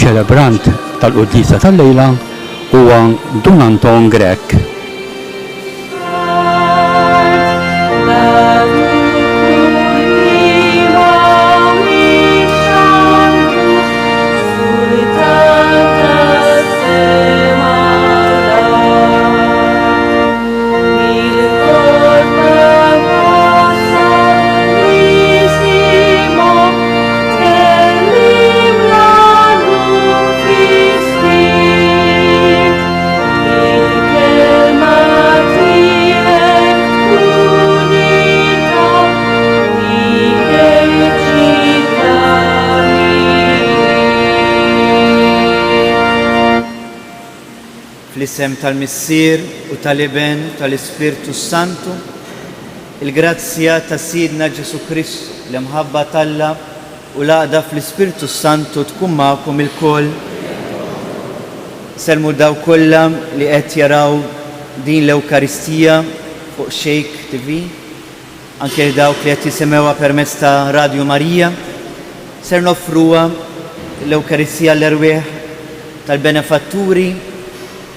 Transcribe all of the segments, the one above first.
iċ-ċelebrant tal-Quddisa tal-lejla huwa Dun Anton Grek. Fl-isem tal-Missier u tal-Iben tal-Ispirtu Santu, il-grazzja ta' Sidna Ġesu Kristu l-imħabba talla u l-għaqda fl-Ispirtu Santu tkun magħkom il-koll. Selmu daw kollha li qed jaraw din l-Ewkaristija fuq Shake TV, anke dawk li qed jisimgħuha permezz ta' Radio Marija. Ser nofruha l-Ewkaristija l-erwieħ tal-benefatturi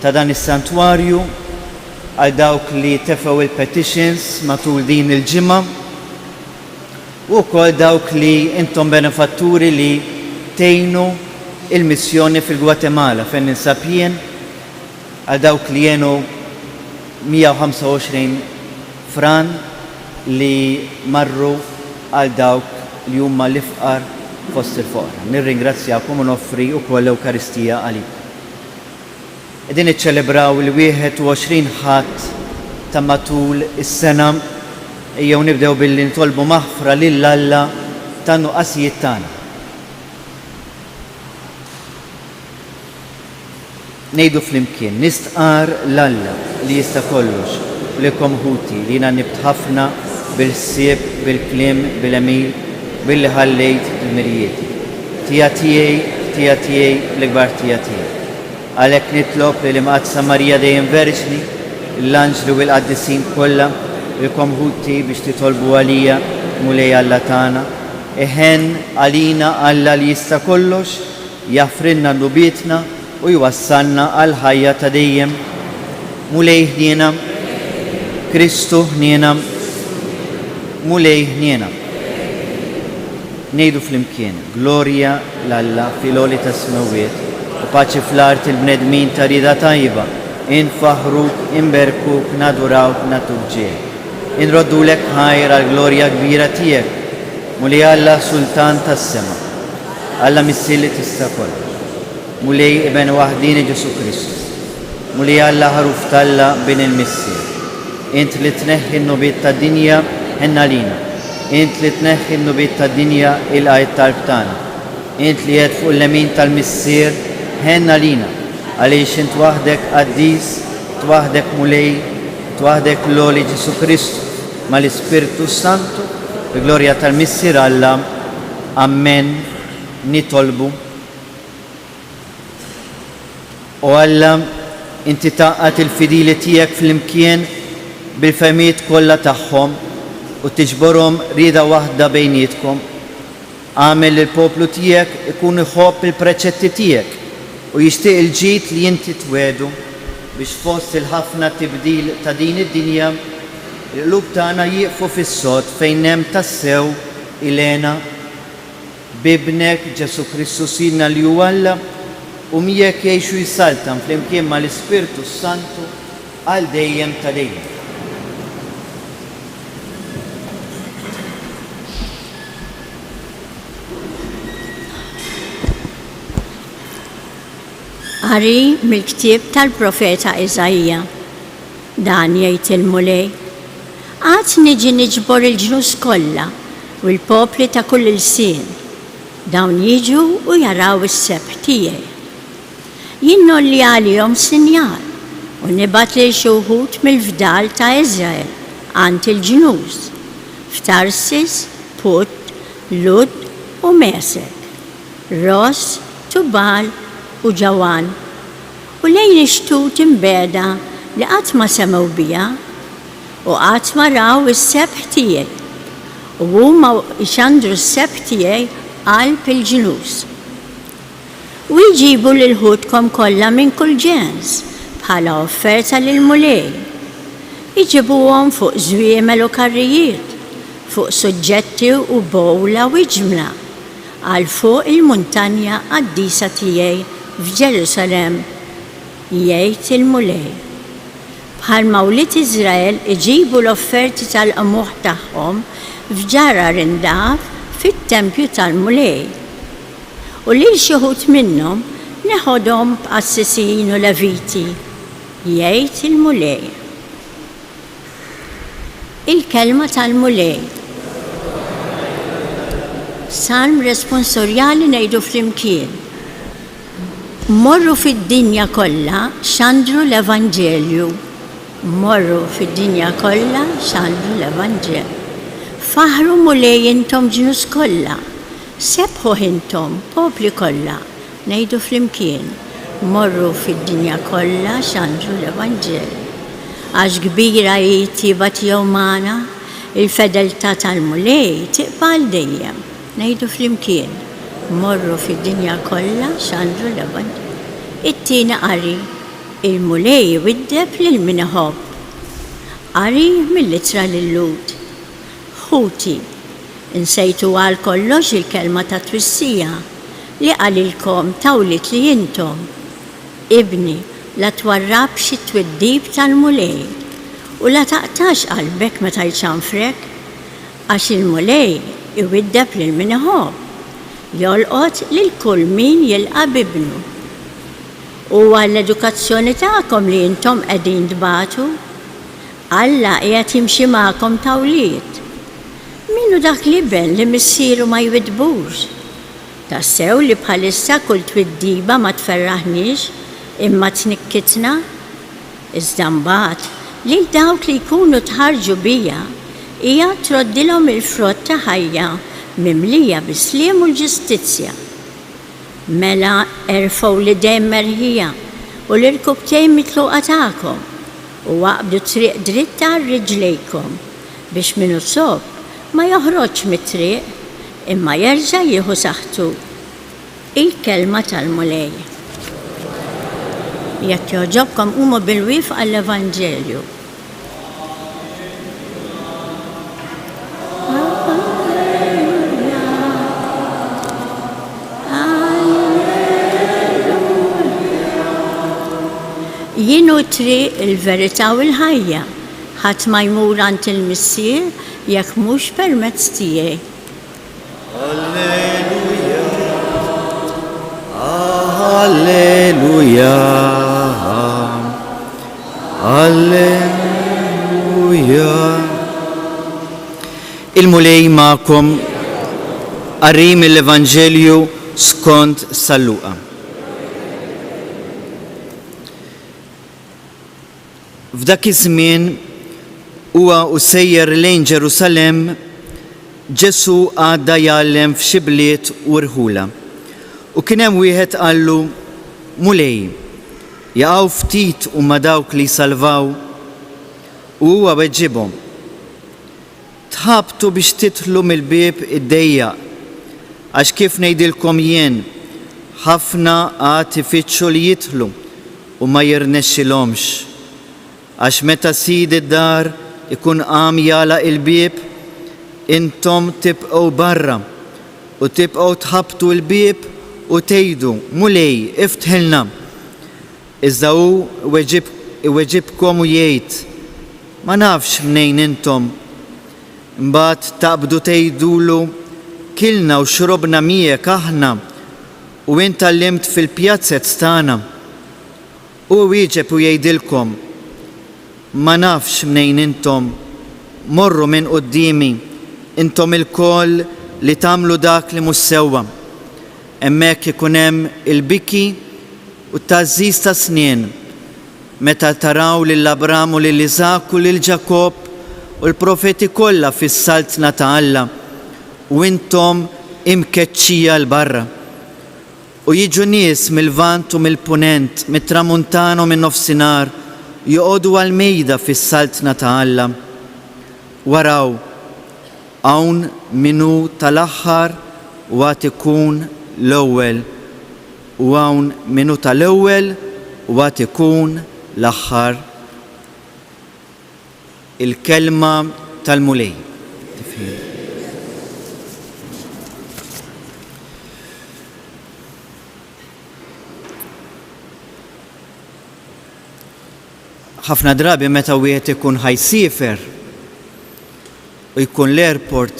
ta' dan is-santwarju għal dawk li tefgħu il-petitions matul din il-ġimgħa u wkoll dawk li intom benefatturi li tgħinu il-missjoni fil-Gwatemala fejn ninsab jien, għal dawk li jenu 125 fran li marru għal dawk li huma l-ifqar fost il-foqra. Nirringrazzjakom u noffri wkoll l-Ewkaristija għalikom. Qegħdin iċċelebraw il-21 ħadd ta' matul is-sena, ejjew nibdew billi nitolbu maħfra lil Alla ta' nuqqasijiet tagħna. Ngħidu flimkien, nistqar l-Alla li jista' kollox li komħuti li jiena nibt ħafna bil-ħsieb, bil-kliem, bil-emil, billi ħallejt il-mirjieti. Tija tiegħi l-ikbar tija tiegħi. Għalhekk nitlob li l-Imqaddsa Marija dejjem verġni, l-anġlu u l-qaddisin kollha il-komħuti biex titolbu għalija mulej Alla tagħna. Eħen għalina Alla li jista' kollox, jaffrinna nubietna u jwassalna għal ħajja ta' dejjem. Mulej ħniena, Kristu ħniena, mulej ħniena. Ngħidu flimkien, glorja l-Alla fil-għoli ta' smawiet u paċi fl-art il-bnedmin ta' rida tajba, infaħruk, inberkuk, nadurawk, natuk ġej. Inroddulek ħajr għal glorja kbira tiegħek, mulej Alla Sultan tas-sema, Alla missilli tista' kollox, mulej Iben waħdini Ġesu Kristu, mulej Alla ħaruf talla bin il-missier. Int li tneħħi n-nubiet tad-dinja ħenna lina, int li tneħħi n-nubiet tad-dinja il-qajt talb tagħna, int li qed fuq l-lemin tal-missier ħenna lina, għaliex int waħdek qaddis, twaħdek mulej, twaħdek l-għoli Ġesu Kristu ma l-Ispirtu Santu, bi-glorja tal-missier Alla, Amen, nitolbu. U Alla, inti taqqat il-fidili tiegħek fl-imkien bil-femiet kollha tagħhom u tiġborhom rieda waħda bejnietkom. Għamel il-poplu tiegħek ikun iħobb il-preċetti tiegħek u jixtieq il-ġid li inti twedu biex fost il-ħafna tibdil ta' din id-dinja il-qlub tagħna jieqfu fis-sod fejn hemm tassew ilena bibnek Ġesu Kristu Sidna li huwa Alla u miegħek jgħixu jissaltam flimkien mal-Ispirtu Santu għal dejjem ta' dejjem. Qari mill-ktieb tal-profeta Iżajja. Dan jgħid il-mulej. Għad niġi niġbor il-ġnus kollha u l-popli ta' kull il-sien. Dawn jiġu u jaraw is-sebt tiegħi. Jien nolli għalihom sinjal u nibgħat lil xi wħud mill-fdal ta' Iżrael għand il-ġnus f'Tarsis, Put, Lud u Mesek, Ros, Tubal u Ġawan, u lejn ix-xtut imbeda li qatt ma semgħu biha u qatt ma raw is-sebħ tiegħi u huma jxandru s-sebħ tiegħi qalb il-ġnus. u jġibu l-ħutkom kollha minn kull ġens bħala offerta lil mulej. Iġibuhom fuq żwiemel u karrijiet, fuq suġġetti u bowla u ġmla għal fuq il-muntanja qaddisa tiegħi f'Ġerusalemm, jgħid il-mulej. Bħal mawlid Iżrael iġibu l-offerti tal-qamuħ tagħhom f'ġarar indaf fit-tempju tal-mulej. U lil xi wħud minnhom neħodhom b'qassisin u leviti, jgħid il-mulej. Il-kelma tal-mulej. Salm responsorjali ngħidu flimkien. Morru fid-dinja kollha xandru l-Evanġelju. Morru fid-dinja kollha xandru l-Evanġelju. Faħru mulej intom ġnus kollha. Sebħu intom popli kollha. Ngħidu flimkien. Morru fid-dinja kollha xandru l-Evanġelju. Għax kbira hi t-tiba tiegħu magħna, il-fedeltà tal-mulej tiqbal dejjem. Ngħidu flimkien. Morru fid-dinja kollha xandru l-Evanġelju. It-tieni qari, il-mulej widdeb lil min iħobb. Qari mill-ittra lil Lut. Ħuti, insejtu għal kollox il-kelma ta' twissija li qalilkom tawlit li intom. Ibni, la twarrabx it-tweddib tal-mulej u la taqtax qalbek meta jċanfrek, għax il-mulej iwiddeb lil min iħobb. Jolqot lil kull min jilqa' bibnu. U għall-edukazzjoni tagħkom li intom qegħdin tbagħtu, Alla qiegħed jimxi magħkom tawliet. Minnu dak li ben li missieru ma jwidbux. Tassew li bħalissa kull twiddiba ma tferraħniex imma tnikkitna. Iżda mbagħad lil dawk li jkunu tħarġu bija hija troddilhom il-frott ta' ħajja mimlija bis-sliem u l-ġustizzja. Mela erfgħu l-idejn merħija u l-irkubtejn mitluqa tagħkom u waqbdu triq dritta għar-riġlejkom biex min sob ma joħroġ mit-triq imma jerġa' jieħu saħħtu. Il-kelma tal-mulej. Jekk jogħġobkom qumu bil-wifq għall-Evanġelju. Jienu triq il-verità u l-ħajja, ħadd ma jmur għand il-missier jekk mhux permezz tiegħi. Alleluja, alleluja, alleluja. Il-mulej magħkom qari mill-Evanġelju skont San Luqa. F'dak iż-żmien huwa sejjer lejn Ġerusalemm, Ġesu għadda jgħallem f'xi bliet u rħula. U kien hemm wieħed qallu, mulej, jaqgħu ftit huma dawk li jsalvaw, u huwa weġġibhom. Tħabbtu biex tidħlu mill-bieb id-dejjaq, għax kif ngħidilkom jien, ħafna għad ifittxu li jidħlu u ma jirnexxilhomx. Għax meta sid id-dar ikun qam jagħlaq il-bieb, intom tibqgħu barra u tibqgħu tħabbtu l-bieb u tgħidu, mulej, iftħilna. Iżda hu iweġibkom u jgħid, ma nafx mnejn intom. Imbagħad taqbdu tgħidulu, kilna u xrobna miegħek aħna u int tallimt fil-pjazzett tagħna. U wieġeb u jgħidilkom, ma nafx mnejn intom, morru minn qudiemi, intom il-koll li tagħmlu dak li mhux sewwa. Hemmhekk ikun hemm il-biki u t-tażżiż ta' snien, meta taraw lil Abraham u lil Iżak u lil Ġakob u l-profeti kollha fis-saltna ta' Alla u intom imkeċċija l-barra. U jiġu nies mill-vant u mill-punent, mit-tramuntana u min-nofsinhar, joqogħdu għall-mejda fis-saltna ta' Alla. Waraw, hawn minnu tal-aħħar u għad ikun l-ewwel u hawn minnu tal-ewwel u għad ikun l-aħħar il-kelma tal-mulej. ħafna drabi meta wieħed ikun ħajsiefer u jkun l-airport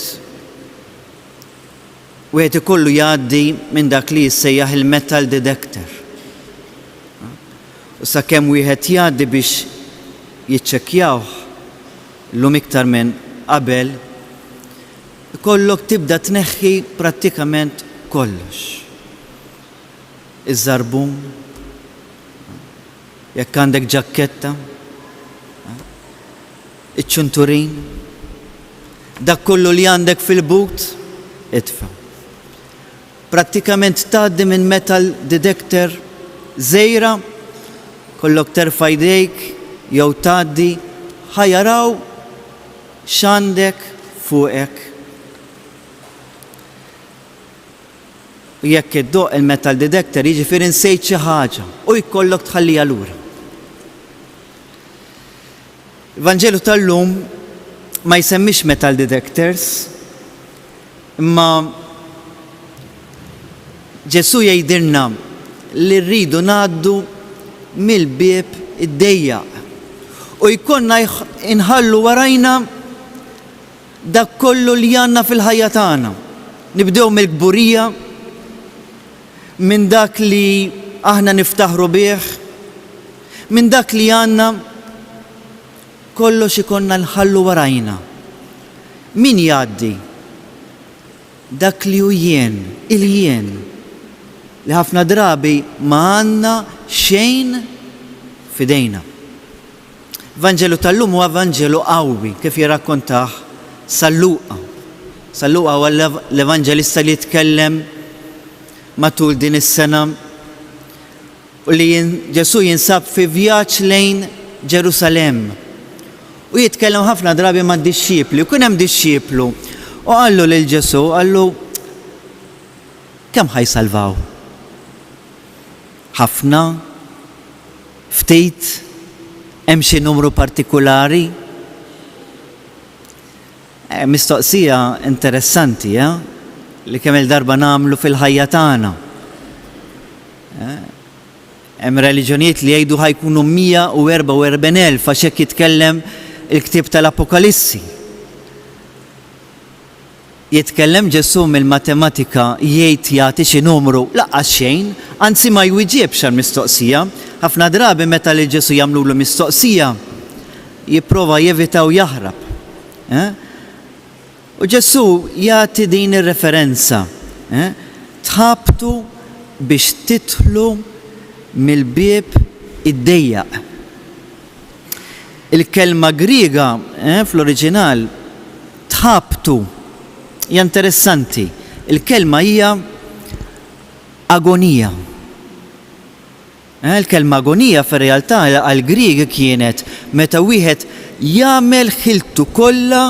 wieħed ikollu jgħaddi minn dak li jissejjaħ il-metal detector. U sakemm wieħed jgħaddi biex jiċċekkjawh llum iktar minn qabel, ikollok tibda tneħħi prattikament kollox. Iż-żarbun, jekk għandek ġakketta, iċ-ċunturin, dak kollu li għandek fil-but, itfa'. Prattikament tgħaddi minn metal detector żgħira, kollok terfa' jdejk jew tgħaddi ħajaraw x'għandek fuqek. U jekk iddoq il-metal detector jiġifieri nsejt xi ħaġa u jkollok tħallija lura. Il-Vanġelu tal-lum ma jsemmix metal detectors, imma Ġesu jgħidilna li rridu ngħaddu mill-bieb id-dejjaq u jkollna inħallu warajna dak kollu li għandna fil-ħajja tagħna. Nibdew mill-kburija, minn dak li aħna niftaħru bih, minn dak li għandna kollox ikonna nħallu warajna. Min jgħaddi? Dak li hu jien, il-jien, li ħafna drabi ma għandna xejn fidejna. Vanġelu tal-lum huwa vanġelu qawwi kif jirrakkontah Salluqa. Salluqa huwa l-evanġelista li jitkellem matul din is-sena u li Ġesu jinsab fi vjaġġ lejn Ġerusalemm. U jitkellem ħafna drabi ma' dixxiepli, u kien hemm dixxieplu. U qallu lil Ġesu, qallu kemm ħajsalvaw? Ħafna? Ftit? Hemm xi numru partikulari? Mistoqsija interessanti, li kemm il-darba nagħmlu fil-ħajja tagħna. Hemm reliġjonijiet li jgħidu ħajkunu 144,000 għax hekk jitkellem il-ktieb tal-Apokalissi. Jitkellem Ġesu mill-matematika jgħid jagħti xi numru laqqas xejn, anzi ma jwieġibx għall-mistoqsija. Ħafna drabi meta li Ġesu jagħmlulu mistoqsija jipprova jevita u jaħrab. U Ġesu jagħti din ir-referenza. Tħabtu biex tidħlu mill-bieb id-dejjaq. Il-kelma Griega fl-oriġinal tħabtu hija interessanti. Il-kelma hija agonija. Il-kelma agonija fir-realtà għall-Grieg kienet meta wieħed jagħmel ħiltu kollha,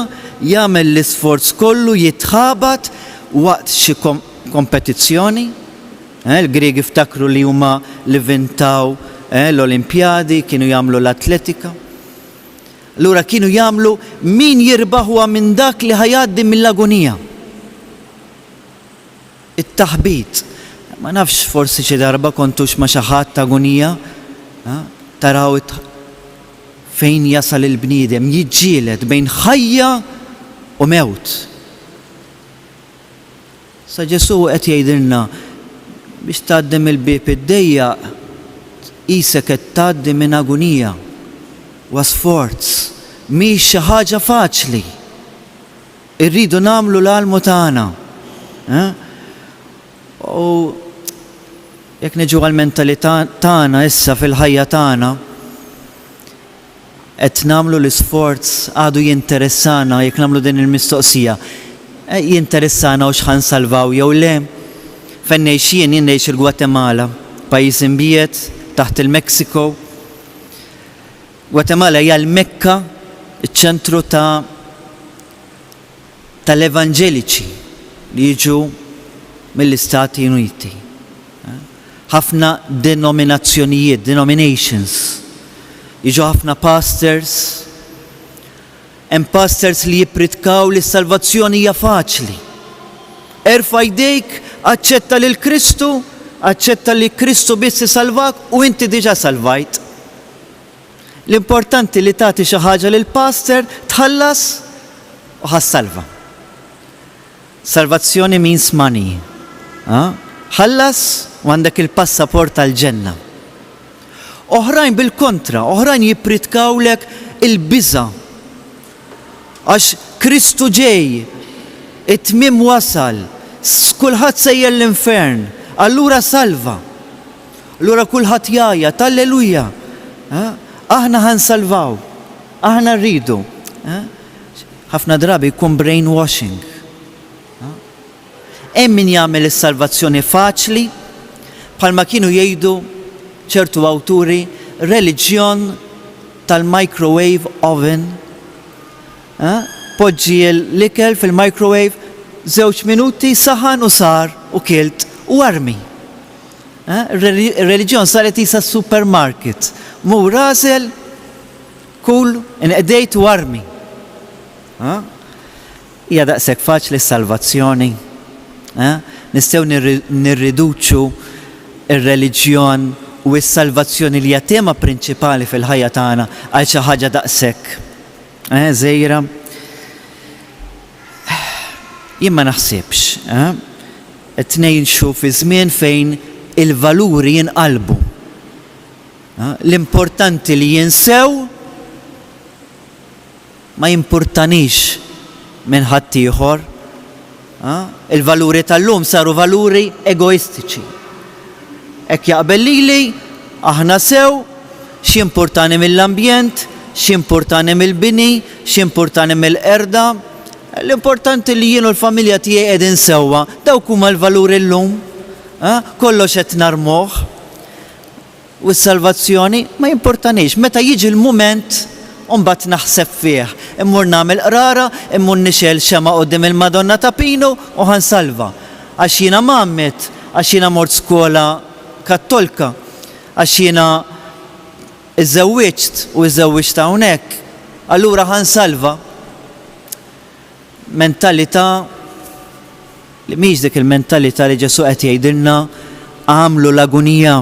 jagħmel l-isforz kollu jitħabat waqt xi kompetizzjoni. Il-Grieg iftakru li huma li vintaw l-Olimpjadi, kienu jagħmlu l-atletika. Allura kienu jagħmlu min jirbaħwa minn dak li ħajgħaddi mill-agonija. It-taħbit. Ma nafx forsi xi darba kontux ma' xi ħadd agonija, taraw fejn jasal il-bniedem jiġġieled bejn ħajja u mewt. Sa Ġesu qed jgħidilna biex tgħaddi mill-bieb id-dejjaq qisek qed tgħaddi minn agonija u sforz, mhix xi ħaġa faċli. Irridu nagħmlu l-almu tagħna. U jekk niġu għall-mentalità tagħna issa fil-ħajja tagħna, qed nagħmlu l-isforz għadu jinteressana jekk nagħmlu din il-mistoqsija. Jinteressana u x'ħan salvaw jew le. Fejn ngħix jien ngħix il-Gwatemala, pajjiż imbiet taħt il-Mexico. Gwatemala hija l-Mekka, iċ-ċentru tal-Evanġeliċi li jiġu mill-Istati Uniti. ħafna denominations. Jiġu ħafna pastors, hemm pastors li jippritkaw li s-salvazzjoni hija faċli. Erfa' jdejk, aċċetta lil Kristu, aċċetta li Kristu biss isalvak u inti diġà salvajt. L-importanti li tagħti xi ħaġa lil pastor, tħallas u ħassalva. Salvazzjoni means money. Ħallas u għandek il-passaport tal-ġenna. Oħrajn bil-kontra, oħrajn jippриткawlek il-biża. Għax Kristu ġej, it-tmiem wasal, kulħadd sejjer l-infern, allura salva. Allura kulħadd jgħajjat, alleluja. Aħna ħansalvaw, aħna rridu. Ħafna drabi jkun brainwashing. Hemm min jagħmel is-salvazzjoni faċli, bħalma kienu jgħidu ċertu awturi, reliġjon tal-microwave oven. Poġġi l-ikel fil-microwave, 2 minuti saħan u sar u kilt u armi. Reliġjon saret isa supermarket. Mu rasel, kul, inqdejt u armi. Hija daqshekk faċli s-salvazzjoni. Nistgħu nirriduċu ir-reliġjon u s-salvazzjoni li hija tema prinċipali fil-ħajja tagħna għal xi ħaġa daqshekk. Żejra. Jien ma naħsibx. Qed ngħixu fi żmien fejn il-valuri jinqalbu. L-importanti li jinsew ma jimpurtanix minn ħadd ieħor. Il-valuri tal-lum saru valuri egoistiċi. Hekk jaqbel lili, aħna sew, x'importani mill-ambjent, x'importani mill-bini, x'importani mill-qerda. L-importanti li jien u l-familja tiegħi qegħdin sewwa, dawk huma l-valuri llum. Kollox qed narmuh. U s-salvazzjoni ma jimportanix. Meta jiġi l-mument, mbagħad naħseb fih. Immur nagħmel qrara, immur nixel xema qudiem il-Madonna ta' Pino u ħansalva. Għax jiena mammet, għax jiena mort skola Kattolika, għax jiena iżewwiġt u iżewwiġt hawnhekk, allura ħansalva. Mentalità li mhix dik il-mentalità li Ġesu qed jgħidilna għamlu l-agunija.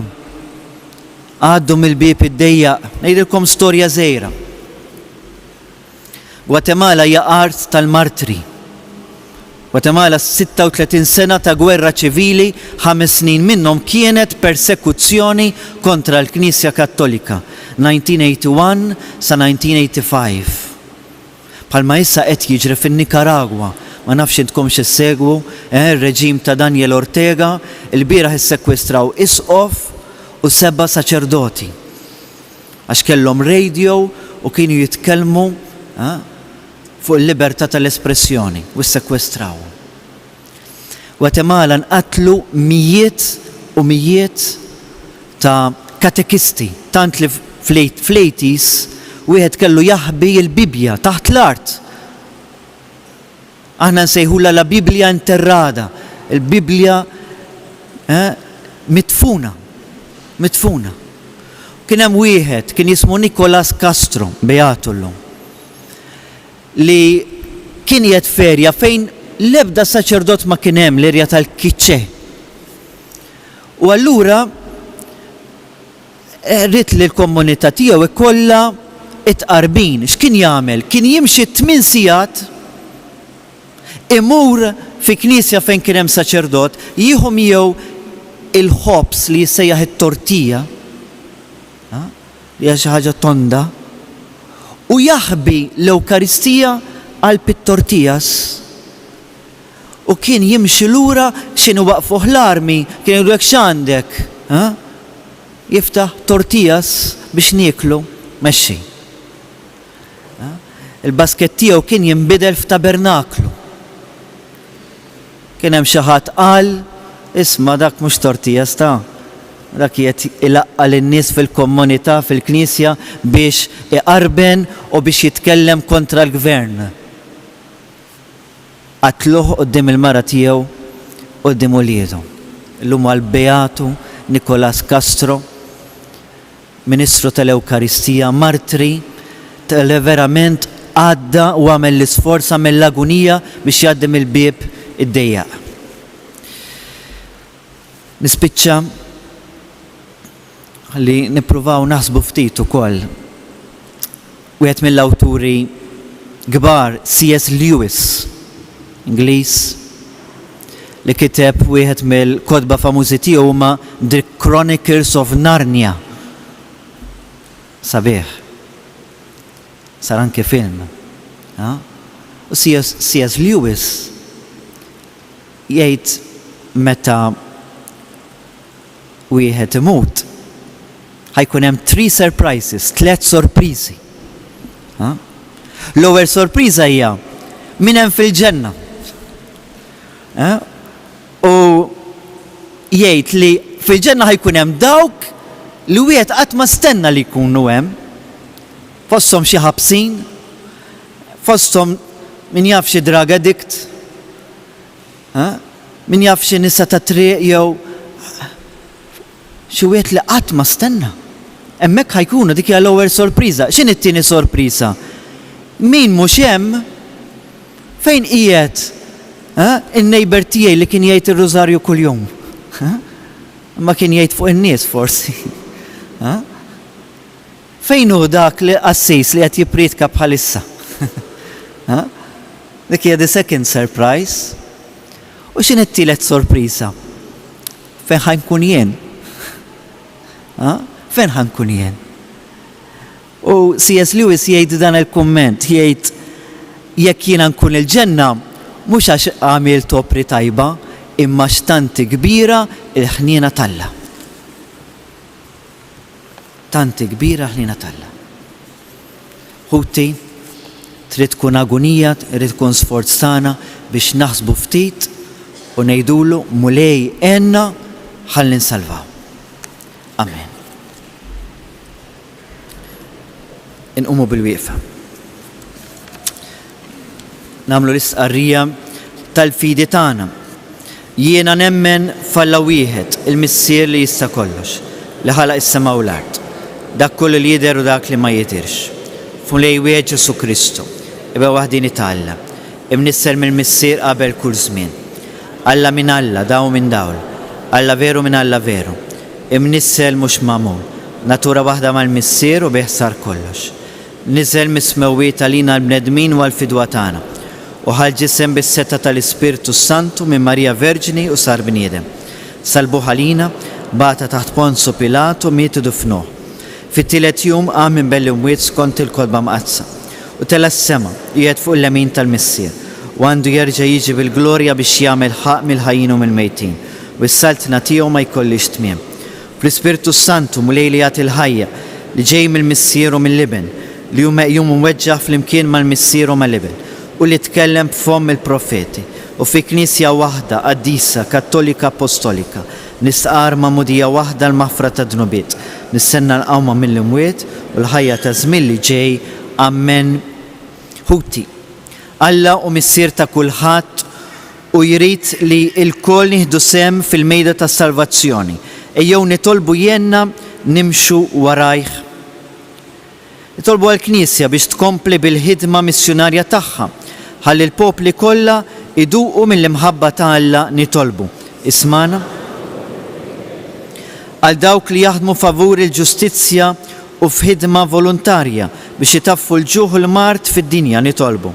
Għaddu mill-bieb id-dejjaq. Ngħidilkom storja żgħira. Gwatemala hija art tal-martri. Gwatemala 36 sena ta' gwerra ċivili, 5 snin minnhom kienet persekuzzjoni kontra l-Knisja Kattolika, 1981 sa 1985. Bħalma issa qed jiġri fin-Nikaragwa, ma nafx intkom x'issegwu, ir-reġim ta' Daniel Ortega, il-bieraħ issekwestraw isqof u 7 saċerdoti. Għax kellhom radio u kienu jitkellmu fuq il-libertà tal-espressjoni u ssekwestraw. Gwatemala nqatlu mijiet u mijiet ta' katekisti, tant li fl-80s wieħed kellu jaħbi l-Bibja taħt l-art. Aħna nsejħula la Biblia interrada, il-Bibja mitfuna. Kien hemm wieħed kien jismu Nicolas Castro, beatullu, li kien jgħid ferja fejn l-ebda saċerdot ma kien hemm l-erja tal-Kiċċe. U allura rrid li l-komunità tiegħu ikollha itqarbin. X'kien jagħmel? Kien jimxi 8 sigħat imur fi knisja fejn kien hemm saċerdot, jieħu miegħu il-ħobs li jissejjaħ it-tortija, li hija xi ħaġa tonda, u jaħbi l-Ewkaristija għal pit-tortijas. U kien jimxi lura x'inhu waqfu l-armi, kien jgħidu hekk x'għandek, jiftaħ tortijas biex nieklu, mexxi. Il-baskett tiegħu kien jinbidel f'tabernaklu. Kien hemm xi ħadd qal, isma' dak mhux tortijas ta' dak qiegħed ilaqqa lin-nies fil-komunità fil-Knisja biex iqarben u biex jitkellem kontra l-gvern. Qatluh quddiem il-mara tiegħu quddiem uliedu. Illum għall-beatu Nicolas Castro, Ministru tal-Ewkaristija, martri li verament għadda u għamel l-isforz, għamel l-agonija biex jgħaddim il-bib id-dejjaq. Nispiċċa li nippruvaw naħsbu ftit ukoll. Wieħed mill-awturi kbar, C.S. Lewis, Ingliż, li kiteb wieħed mill-kodba famużi tiegħu huma The Chronicles of Narnia. Sabiħ. Sar anke film. U C.S. Lewis jgħid meta wieħed imut ħajkun hemm 3 surprises, 3 sorpriżi. L-ewwel sorpriża hija min hemm fil-ġenna. U jgħid li fil-ġenna ħajkun hemm dawk li wieħed qatt ma stenna li jkunu hemm. Fosthom xi ħabsin, fosthom min jaf xi drug addict, min jaf xi nisa ta' triq jew xi wieħed li qatt ma stenna. Hemmhekk ħajkunu dik hija l-ewwel sorpriża. X'inhi t-tieni sorpriża? Min mhux hemm fejn qiegħed in-neighbor tiegħi li kien jgħid ir-rużarju kuljum. Ma kien jgħid fuq in-nies forsi. Fejn hu dak li qassis li qed jippriedka bħalissa? Dik hija the second surprise. U x'inhi t-tielet sorpriża? Fejn ħankun jien? Fejn ħankun jien? U C.S. Lewis jgħid dan il-kumment, jgħid jekk jiena nkun il-ġenna mhux għax għamilt opri tajba, imma x'tanti kbira il-ħniena talla. Tanti kbira ħniena talla. Ħuti, trid tkun agonija, trid tkun sforz tagħna biex naħsbu ftit u ngħidulu mulej għenna ħalli nsalvaw. Amen. Inqumu bil-wieqfa. Nagħmlu l-istqarrija tal-fidi tagħna. Jiena nemmen f'Alla wieħed, il-Missier li jista' kollox, li ħalaq is-sema u l-art. Dak kollu li jidher u dak li ma jidhirx. Fulej wieħed Ġesu Kristu, ibqa' waħdini Alla, imnissel mill-Missier qabel kull żmien. Alla minn Alla, daw minn dawl, Alla veru minn Alla veru, imnissel mhux magħmul, natura waħda mal-Missier u bih sar kollox. Niżel mis-smewwiet għalina l-bnedmin u għall-fidwa tagħna u ħalġisem bis-seta tal-Ispirtu Santu minn Marija Verġini u sar bniedem. Salbuh għalina, bata taħt Ponzu Pilatu, mietu dufnuh. Fit-tielet jum qam minn belli mwiet skont il-kodba mqazza u tela s-sema qiegħed fuq il-lemin tal-Missier u għandu jerġa' jiġi bil-glorja biex jagħmel ħaq mill-ħajjin u mill-mejtin u s-saltna tiegħu ma jkollix tmiem. Fl-Ispirtu Santu mulej li jagħti l-ħajja li ġej mill-Missier u mill-Liben li hu meqjum mweġġaħ flimkien mal-Missier u mal-Liben u li tkellem b'fomm il-profeti u fi knisja waħda qaddisa kattolika apostolika nistqar ma'mudija waħda l-maħfra ta' dnubiet nistenna l-qawma mill-imwiet u l-ħajja ta' żmien li ġej. Amen. Ħuti. Alla u Missier ta' kulħadd u jrid li l-koll nieħdu sem fil-mejda tas-salvazzjoni. Ejjew nitolbu jenna nimxu warajh. Nitolbu għall-Knisja biex tkompli bil-ħidma missjonarja tagħha ħalli l-popli kollha iduqu mill-imħabba ta' Alla nitolbu. Ismana għal dawk li jaħdmu favur il-ġustizzja u f'ħidma volontarja biex itaffu l-ġuħ u l-mart fid-dinja nitolbu.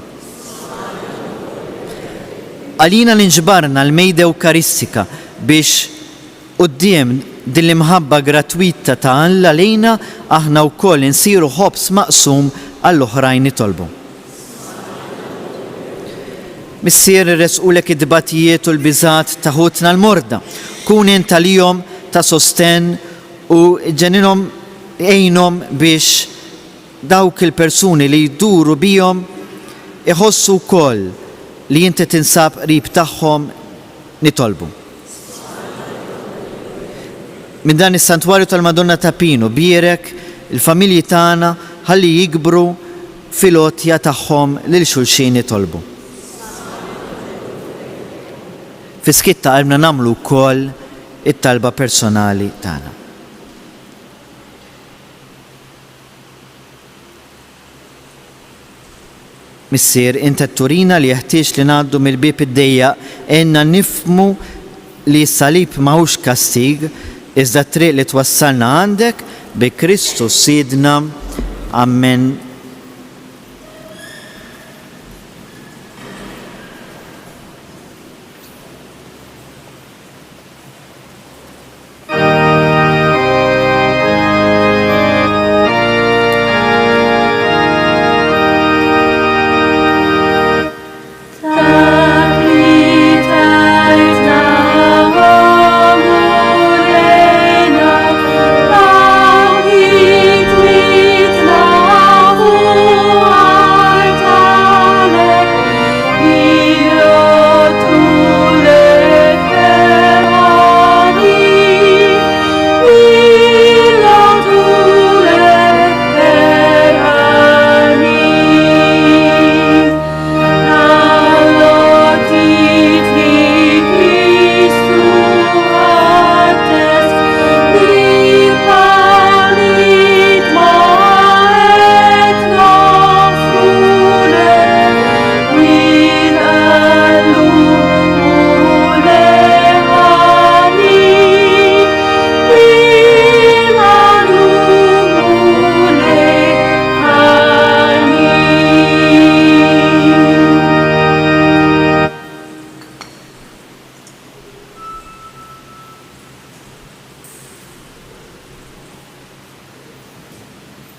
Għalina l-inġbarna l-mejda Ewkaristika biex quddiem din l-imħabba gratwitta ta' Alla lejna aħna wkoll insiru ħobs maqsum għall-oħrajn nitolbu. Missier irresqulek id-dbatijiet u l-biżat ta' ħutna l-morda, kun inta lihom ta' sosten u ġeninhom għejnhom biex dawk il-persuni li jduru bihom iħossu wkoll li inti tinsab qrib tagħhom nitolbu. Minn dan is-santwarju tal-Madonna ta' Pino bierek il-familji tagħna ħalli jikbru fil-għotja tagħhom lil xulxin nitolbu. Fi skitta qalbna nagħmlu wkoll it-talba personali tagħna. Missier, inta turina li jeħtieġ li ngħaddu mill-bib id-dejjaq enna nifmu li s-salib mahux kastig, iżda triq li twassalna għandek bi Kristus sidna. Amen.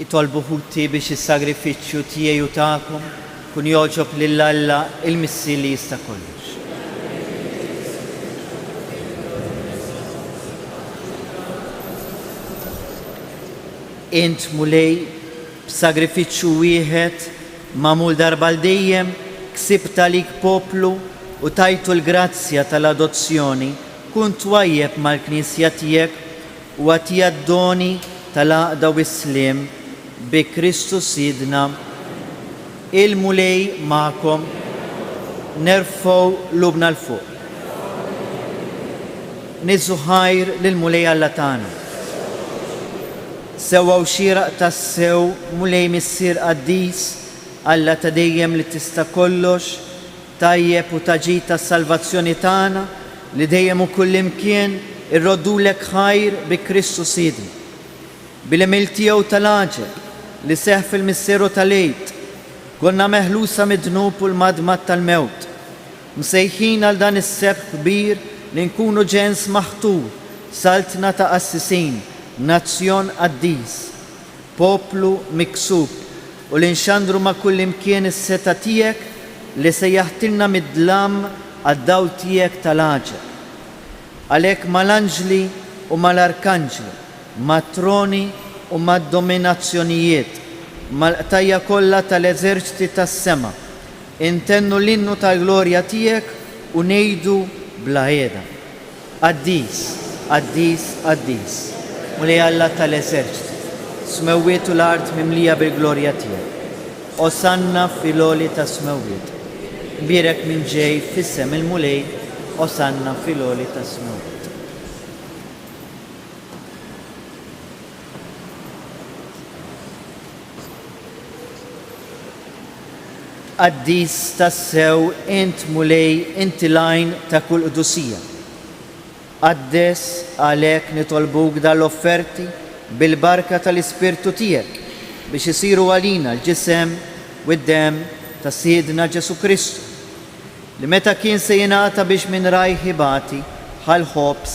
Itolbu ħuti biex is-sagrifiċċju tiegħi u tagħkom kun joġob lil Alla il-Missi li jista' kollox. Int mulej b'sagrifiċċju wieħed magħmul darba l dejjem ksibt għalik poplu u tajtu l-grazzja tal-adozzjoni kun twajjeb mal-Knisja tiegħek u għatija d-doni tal-għaqda u s-slim bi Kristus sidna. Il-mulej ma'kom nerfow lubna l-fuq. Nizzu ħajr lil-mulej Alla tagħna. Sewa u xieraq tas-sew mulej missier qaddis Alla ta' dejjem li tista' kollox, tajjeb u taġid tas-salvazzjoni tagħna li dejjem u kullimkien irroddulek ħajr bi Kristus sidna. Bil-emil tiegħu tal-aġel li seħ fil-misseru tal-lejt, konna meħlusa mid-dnub u l-madmat tal-mewt, msejħin għal dan is-seb kbir li nkunu ġens maħtur, saltna ta' qassisin, nazzjon qaddis, poplu miksub u li nxandru ma' kullimkien is-seta tiegħek li se jaħtilna mid-dlam għad-dawl tiegħek tal-aġel. Għalhekk mal-anġli u mal-arkanġli, mat-troni u mad-dominazzjonijiet, mal-qtajja kollha tal-eżerċiti tas-sema, intennu l-innu tal-glorja tiegħek u ngħidu bla qiegħda. Qaddis, qaddis, qaddis, mulej Alla tal-eżerċiti, smewwiet u l-art mimlija bil-glorja tiegħek. Osanna fil-għoli ta' smewwiet. Birek minn ġej fis-sem il-mulej, osanna fil-għoli ta' smewwiet. Qaddis tas-sew int mulej inti lajn ta' kull qudusija. Qaddes għalhekk nitolbuk dal-offerti bil-barka tal-Ispirtu tiegħek biex isiru għalina l-ġisem u d-dem ta' Siedna Ġesu Kristu li meta kien se jingħata biex minn rajħibati ħal-ħobs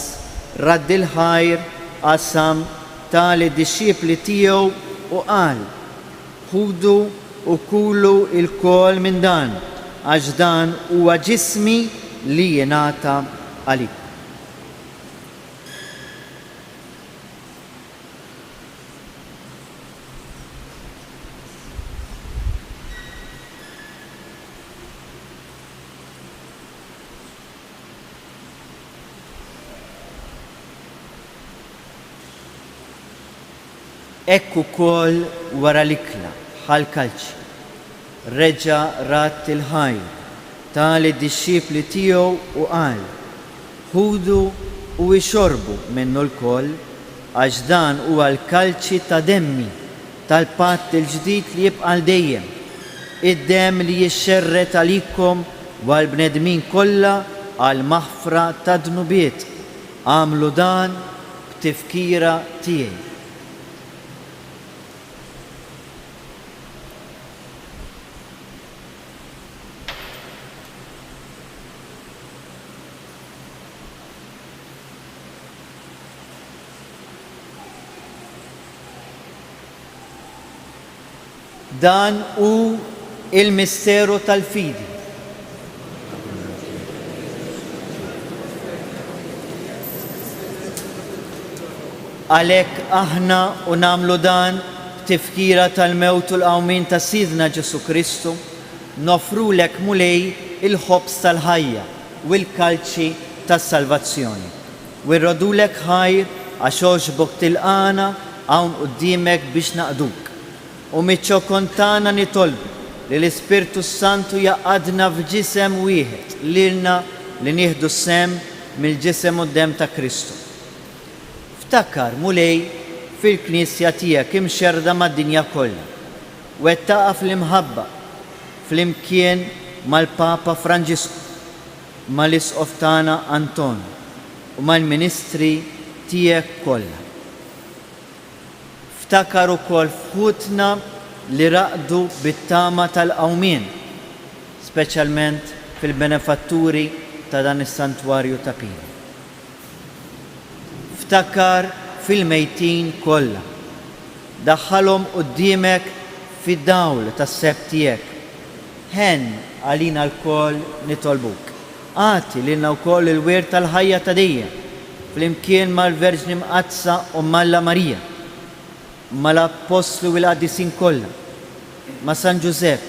radd il-ħajr qasam tal-disċipli tiegħu u qal: ħudu u kulu il-kol minn dan, għax dan huwa ġismi li jingħata għalik. Ekku kol wara l-ikla ħal-kalċi, reġa rat il-ħajr tal-disċipli tiegħu u qal: ħudu u ixorbu minnu l-koll, għax dan huwa l-kalċi ta' demmi tal-patt il-ġdid li jibqa' dejjem. Id-dem li jixxerret għalikom għal bnedmin kollha għal maħfra ta' dnubiet. Għamlu dan b'tifkira tiegħi. Dan hu il-misteru tal-fidi. Għalhekk aħna u nagħmlu dan b'tifkira tal-mewt u l-qawmin ta' Sidna Ġesu Kristu, nofrulek mulej il-ħobs tal-ħajja u l-kalċi tas-salvazzjoni. U rrodulek ħajr għax oġbok tilqana hawn quddiemek biex naqduk. U miċċo kontana nitolbu li l-Ispirtu Santu jaqadna f'ġisem wieħed lilna li nieħdu sem mill-ġisem u d-dem ta' Kristu. Ftakkar mulej fil-Knisja tiegħek imxerda mad-dinja kollha. Wettaqa fl-imħabba fl-imkien mal-Papa Franġisku, mal-Isqof tagħna Antonio u mal-Ministri tiegħek kollha. Ftakar ukoll f'ħutna li raqdu bit-tama tal-qawmien, speċjalment fil-benefatturi ta' dan is-santwarju ta' Pini. Ftakar fil-mejtin kollha. Daħħalhom quddiemek fid-dawl tas-seb tiegħek. Ħen għalina l-koll nitolbuk. Għati lilna wkoll il-wirt tal-ħajja ta' dejjem fl-imkien mal-Verġni Mqazza u Malla Marija, mal-Apostlu u l-Qaddisin kollha, ma' San Ġusepp,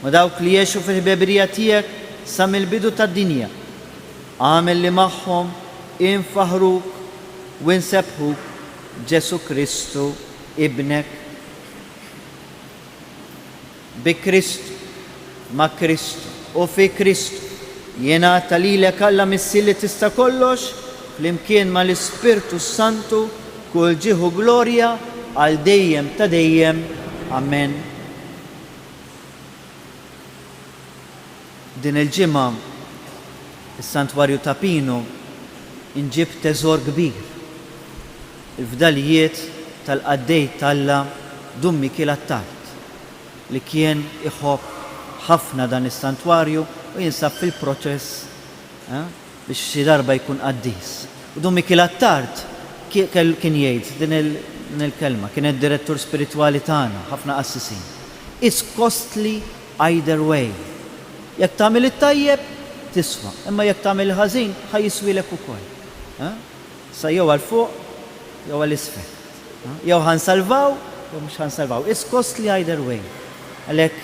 ma' dawk li jgħixu fil-ħbebrija tiegħek sa mill-bidu tad-dinja. Għamel li magħhom infaħruk u nsebħuk Ġesu Kristu ibnek. Bi Kristu, ma' Kristu u fi Kristu jingħata lilek Alla missi li tista' kollox flimkien mal-Ispirtu Santu kull ġieħu glorja għal dejjem ta' dejjem. Amen. Din il-ġimgħa is-Santwarju ta' Pino inġib teżor kbir. Il-fdalijiet tal-qaddej Alla Dummi Kilattart li kien iħobb ħafna dan is-santwarju u jinsab fil-proċess biex xi darba jkun qaddis. U Dummi Kilattart kien jgħid din il-kelma, kien id-direttur spiritwali tagħna, ħafna qassisin. It's costly either way. Jekk tagħmel it-tajjeb tiswa, imma jekk tagħmel ħażin ħajjiswilek ukoll. Sa jew għal fuq jew għal isfel. Jew ħansalvaw jew mhux ħansalvaw. It's costly either way. Għalhekk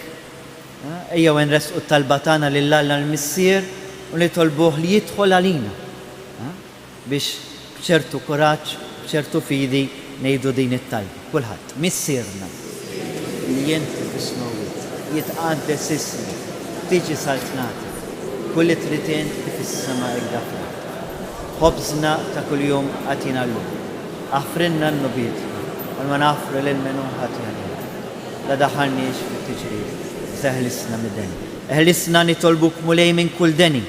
ejjew nresqu t-talba tagħna lil Alla l-Missier u nitolbuh li jidħol għalina biex b'ċertu kuraġġ, b'ċertu fidi ngħidu din it-talba. Kulħadd, missierna li inti fis-Smawit jitqaddes ismi, tiġi saltnati, kull tritien kif is-sema ddafnat. Ħobżna ta' kuljum għatina llum. Aħfrinna n-nubietna, u ma nafru lil menu ħatina lilna. La daħalniex fit-tiġrid, seħlisna mid-deni. Eħlisna nitolbuk mulej minn kull deni.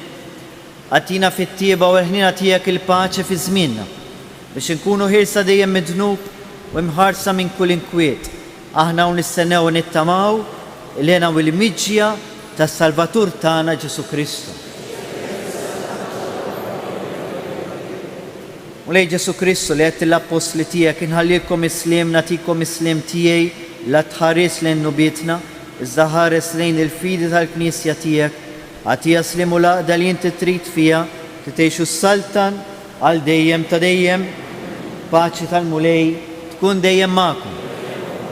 Għatina fit-tieba u ħnina tiegħek il-paċi fi żmienna biex inkunu ħirsa dejjem midnub u mħarsa minn kull inkwiet. Aħna u nistennew u nittamaw il-ħena u l-miġja tas-Salvatur tagħna Ġesu Kristu. U lej Ġesu Kristu li għedt l-Apostli tiegħek inħallilkom islim natikom islim tiegħi la tħares lejn nubietna, iżda ħares lejn il-fidi tal-Knisja tiegħek, għatija slim u laqda li inti trid fija titgħixu s-saltan għal dejjem ta' dejjem. Paċi tal-mulej tkun dejjem magħkom.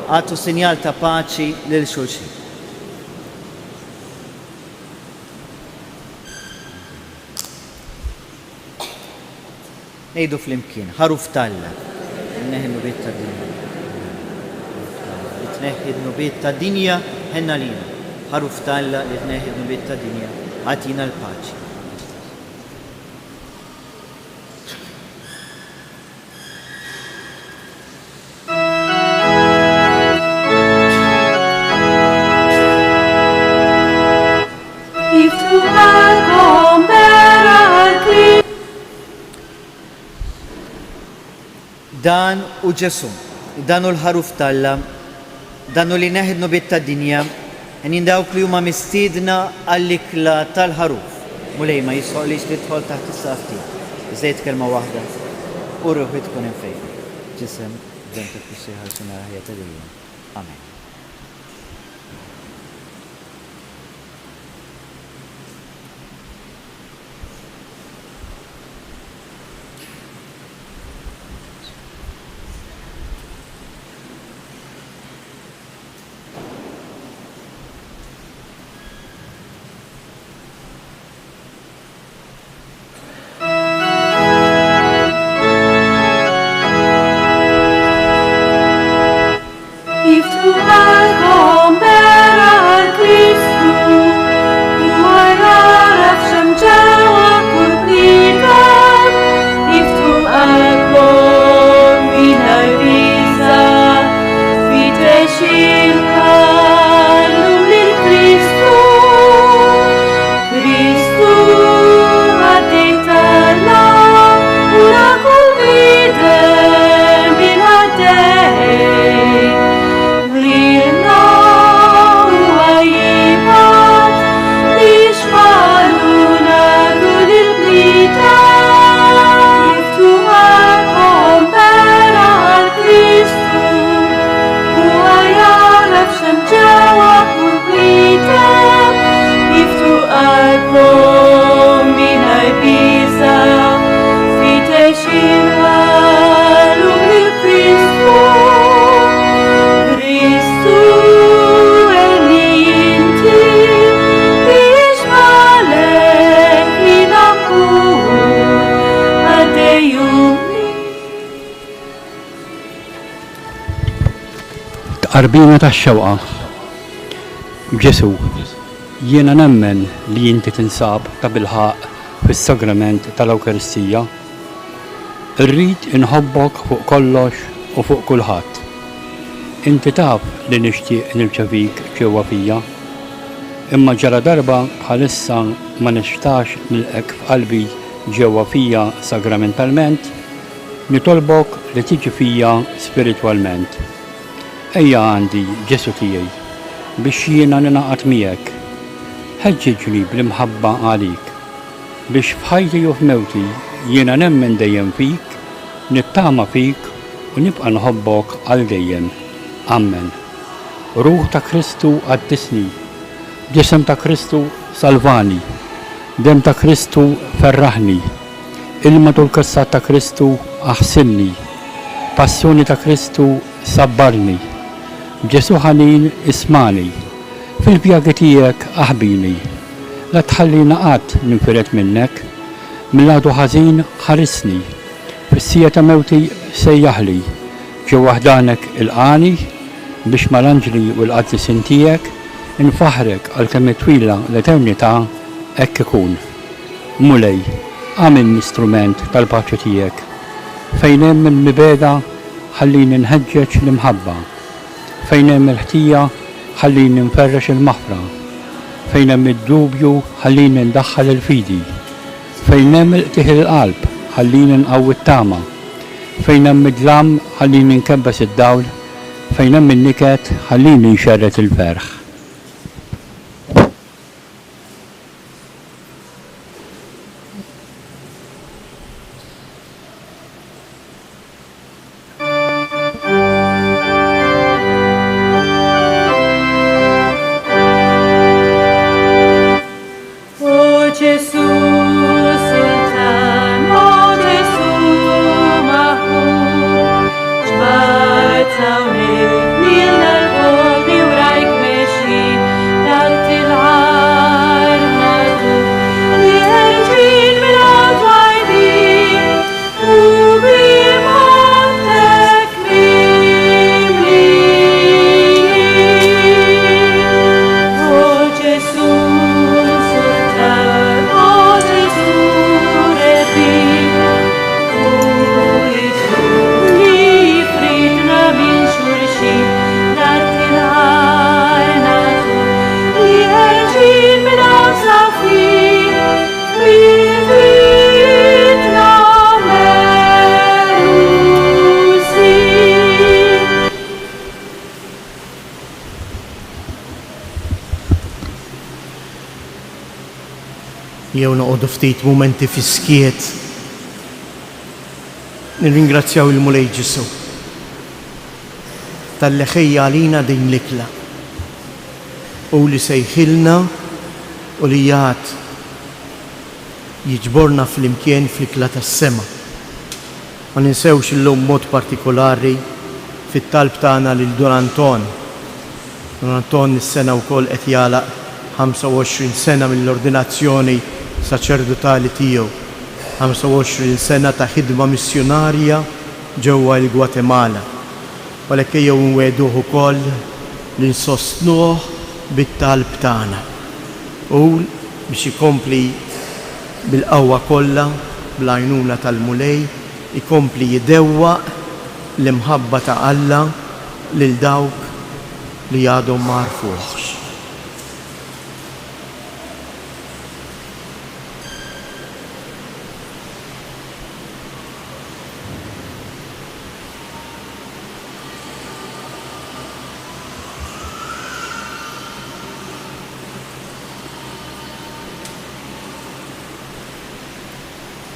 Għatu sinjal ta' paċi lil xulxin. Ngħidu flimkien, ħaruf talla, tneħħi n-nubiet tad-dinja. Li tneħħi n-nubiet tad-dinja ħenna lina. Ħaruf talla li tneħħi n-nubiet tad-dinja għatina l-paċi. Dan u Ġesu, dan u l-ħaruf tal-Alla, dan u li neħidnu bit ta' dinja, għanin dawk li huma mistidna għall-ikla tal-ħaruf. Mulej ma jisħol li tħol taħt is-safti. Iżejt kelma waħda. U ruħi tkun infejn. Ġisem, b'dem tkun ħarsuna ħajja tal-ijom. Amen. Arbina tax-xewqa. Ġesu, jiena nemmen li inti tinsab ta' bilħaq fis-sagrament tal-Ewkaristija. Irrid inħobbok fuq kollox u fuq kulħadd. Inti taf li nixtieq nirċevik ġewwa fija, imma ġara darba bħalissa ma nixtax nilqek f'qalbi ġewwa fija sagramentalment, nitolbok li tiġi fija spiritwalment. Ejja għandi Ġesu tiegħi biex jiena ninaqat miegħek. Ħeġġiġni bl-imħabba għalik biex f'ħajti u f'mewti jiena nemmen dejjem fik, nittama fik u nibqa' nħobbok għal dejjem. Amen. Ruħ ta' Kristu għaddisni, ġisem ta' Kristu salvani, dem ta' Kristu ferraħni, ilma tul-kassat ta' Kristu aħsinni, passjoni ta' Kristu sabbarni. Ġesu ħanin ismani, fil-pjagi tiegħek aħbini, la tħallina qatt ninfiret minnek, mill-għadu ħażin ħarisni, fis-sija ta' mewti sejjaħli, ġewwa ħdanek il-qani biex mal-anġli u l-qaddisin tiegħek infaħrek għal-kemm twila l-eternità hekk ikun. Mulej, għamilni strument tal-paċi tiegħek, fejn hemm il-mibeda ħallini nħeġġeġ l-imħabba, fejn hemm il-ħtija ħallini nferrex il-maħfra, fejn hemm id-dubju ħallini ndaħħal il-fidi, fejn hemm il-qtieħ il-qalb ħallini nqawwi t-tama, fejn hemm id-dlam ħallini nkebbes id-dawl, fejn hemm in-niket ħallini nxerret il-ferħ. Nil nal-gol, biwrajk mex jew noqogħdu ftit mumenti fiskiet. Nirringrazzjaw il-Mulej Ġesu tal-li ħejja għalina din l-ikla u li sejħilna u li jgħat jiġborna fl-imkien fl-ikla tas-sema. Ma ninsewx illum mod partikolari fit-talb tagħna lil Don Anton. Don Anton is-sena wkoll qed jagħlaq 25 sena mill-ordinazzjoni saċerdotali tiegħu, 25 sena ta' ħidma missjonarja ġewwa l-Gwatemala. Għalhekk ejjew nweduh ukoll li nsostnuh bit-talb tagħna. U biex ikompli bil-qawwa kollha bl-għajnuna tal-Mulej ikompli jidewwaq l-imħabba ta' Alla lil dawk li għadhom ma għarfuhx.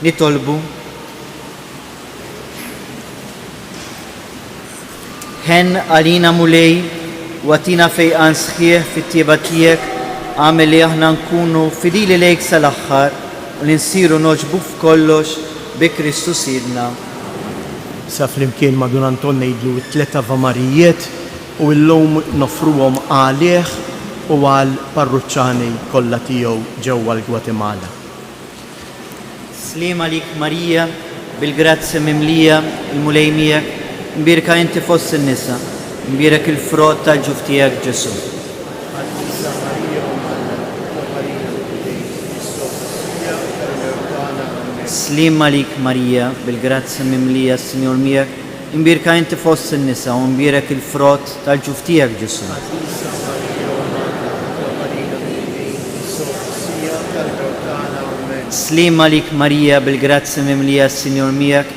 Nitolbu ħen għalina Mulej u għatina fejqan sħiħ fit-tieba tiegħek għamel li aħna nkunu fidili lejk sal-aħħar u li nsiru noġbu f'kollox bi Kristu Sidna. Sa flimkien ma' Don Anton ngħidlu t-tlet avamarijiet u llum nofruhom għalih u għal parruċċani kollha tiegħu ġewwa l-Gwatemala. Slima lik Marija, bil-grazzi mimlija, il-Mulej miegħek, imbirka inti fost in-nisa, imbirek il-frott tal-ġuf tiegħek Ġesu. Slima lik Marija, bil-grazzi mimlija, Sinjur miegħek, imbirka inti fost in-nisa, u imbirek il-frott tal-ġuf tiegħek Ġesu. Slima lik Marija, bil-grazzi mimlija, Sinjur miegħek,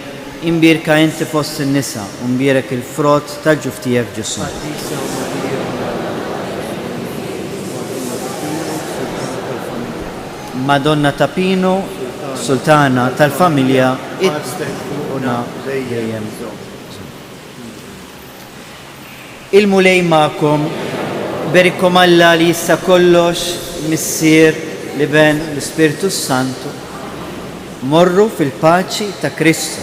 imbirka inti fost in-nisa, u imbirek il-frott tal-ġuf tiegħek Ġesu. Madonna ta' Pino, Sultana tal-familja, una dejjem. Il-Mulej ma'kom, berikom Alla li jista' kollox, Missier, li ben l-Spiritu Santu, morru fil-paċi ta' Kristu.